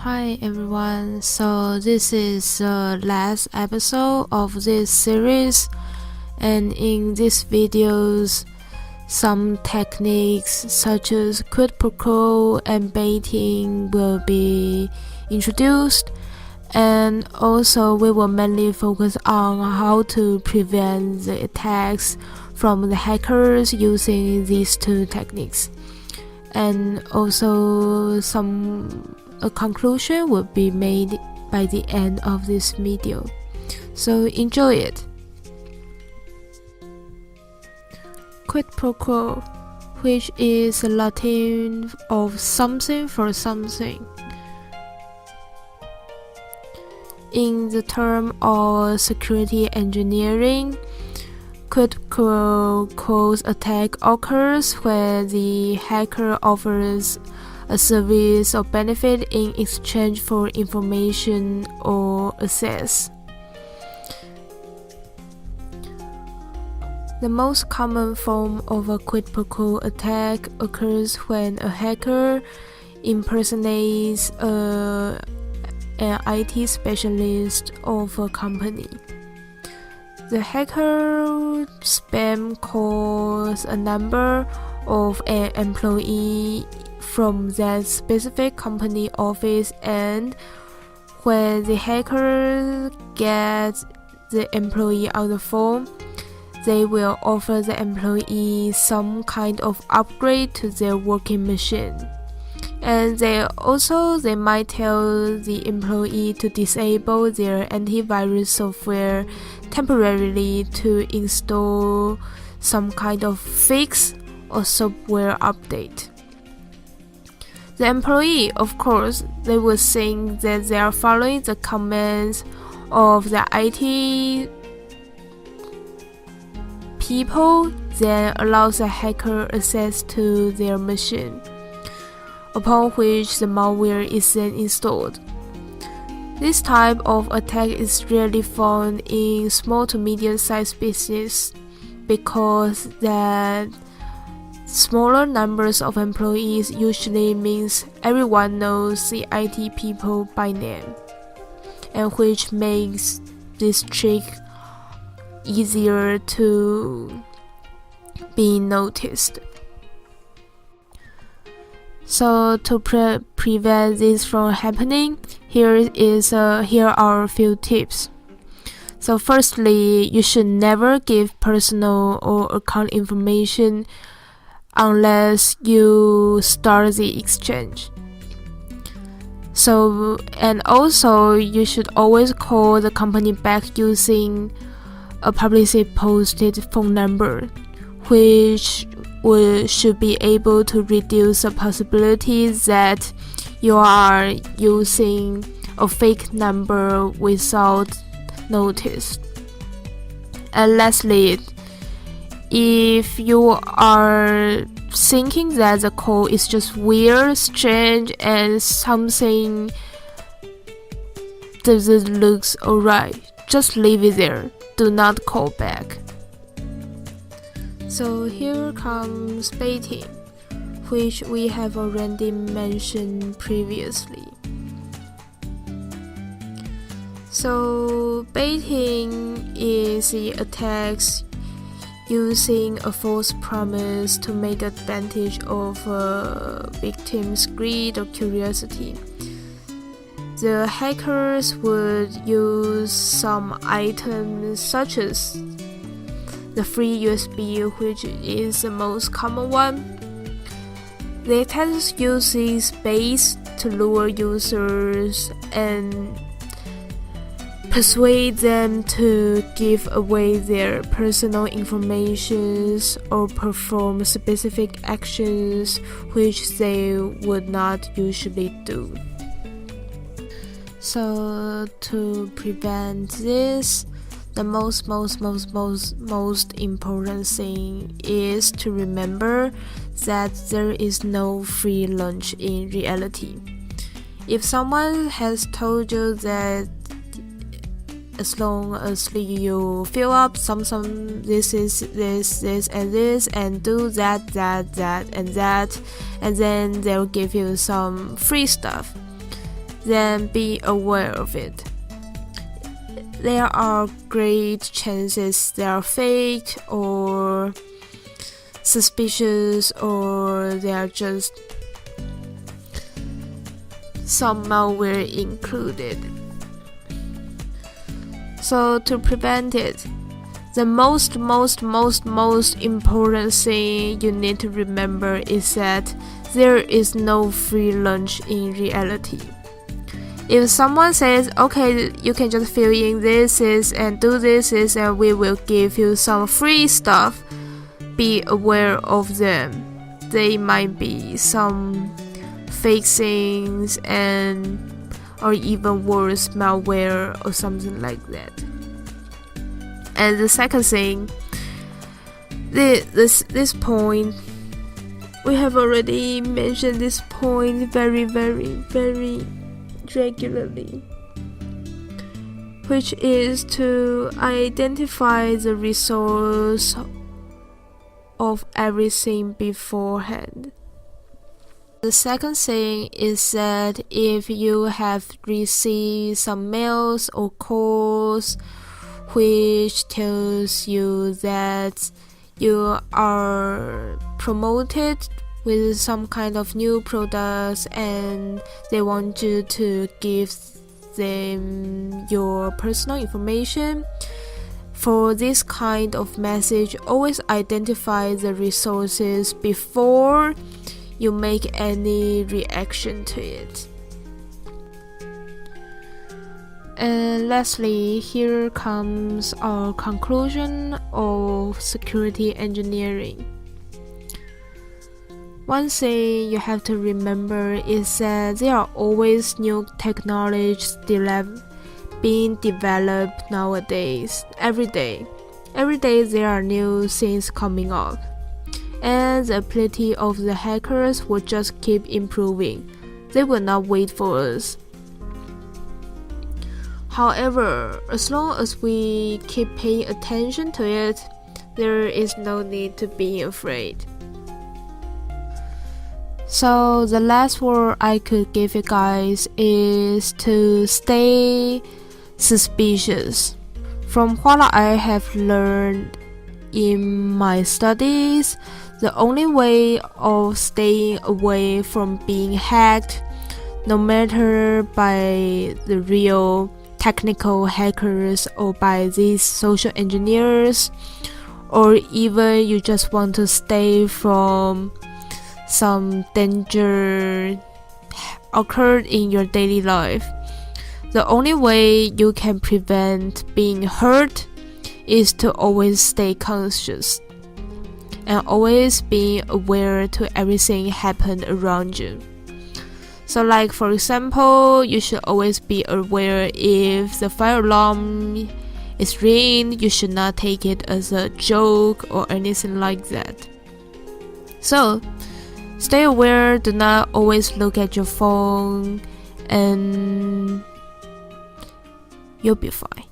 Hi everyone, so this is the last episode of this series, and in this videos some techniques such as quid pro quo and baiting will be introduced, and also we will mainly focus on how to prevent the attacks from the hackers using these two techniques, and also a conclusion will be made by the end of this video. So enjoy it. Quid pro quo, which is Latin of something for something. In the term of security engineering, quid pro quo attack occurs when the hacker offers a service or benefit in exchange for information or access. The most common form of a quid pro quo attack occurs when a hacker impersonates an IT specialist of a company. The hacker spam calls a number of an employee from that specific company office, and when the hacker gets the employee on the phone, they will offer the employee some kind of upgrade to their working machine. And they might tell the employee to disable their antivirus software temporarily to install some kind of fix or software update. The employee, of course, they will think that they are following the commands of the IT people, then allows the hacker access to their machine, upon which the malware is then installed. This type of attack is rarely found in small to medium-sized business because that smaller numbers of employees usually means everyone knows the IT people by name, and which makes this trick easier to be noticed. So to prevent this from happening, here are a few tips. So firstly, you should never give personal or account information unless you start the exchange. So, and also you should always call the company back using a publicly posted phone number, which should be able to reduce the possibility that you are using a fake number without notice. And lastly, if you are thinking that the call is just weird, strange, and something doesn't look alright, just leave it there. Do not call back. So here comes baiting, which we have already mentioned previously. So baiting is the attacks using a false promise to make advantage of a victim's greed or curiosity. The hackers would use some items such as the free USB, which is the most common one. They tend to use this bait to lure users and persuade them to give away their personal information or perform specific actions which they would not usually do. So to prevent this, the most important thing is to remember that there is no free lunch in reality. If someone has told you that as long as you fill up some this and this and do that and that, and then they'll give you some free stuff, then be aware of it. There are great chances they are fake or suspicious, or they are just some malware included. So to prevent it, the most important thing you need to remember is that there is no free lunch in reality. If someone says, okay, you can just fill in this and do this and we will give you some free stuff, be aware of them. They might be some fake things or even worse, malware or something like that. And the second thing, this point, we have already mentioned this point very regularly, which is to identify the resource of everything beforehand. The second thing is that if you have received some mails or calls which tells you that you are promoted with some kind of new products and they want you to give them your personal information, for this kind of message, always identify the resources before you make any reaction to it. And lastly, here comes our conclusion of security engineering. One thing you have to remember is that there are always new technologies being developed nowadays. Every day there are new things coming up, and the ability of the hackers will just keep improving. They will not wait for us. However, as long as we keep paying attention to it, there is no need to be afraid. So the last word I could give you guys is to stay suspicious. From what I have learned in my studies, the only way of staying away from being hacked, no matter by the real technical hackers or by these social engineers, or even you just want to stay from some danger occurred in your daily life, the only way you can prevent being hurt is to always stay conscious and always be aware to everything happen around you. So like for example, you should always be aware if the fire alarm is ringing, you should not take it as a joke or anything like that. So stay aware, do not always look at your phone, and you'll be fine.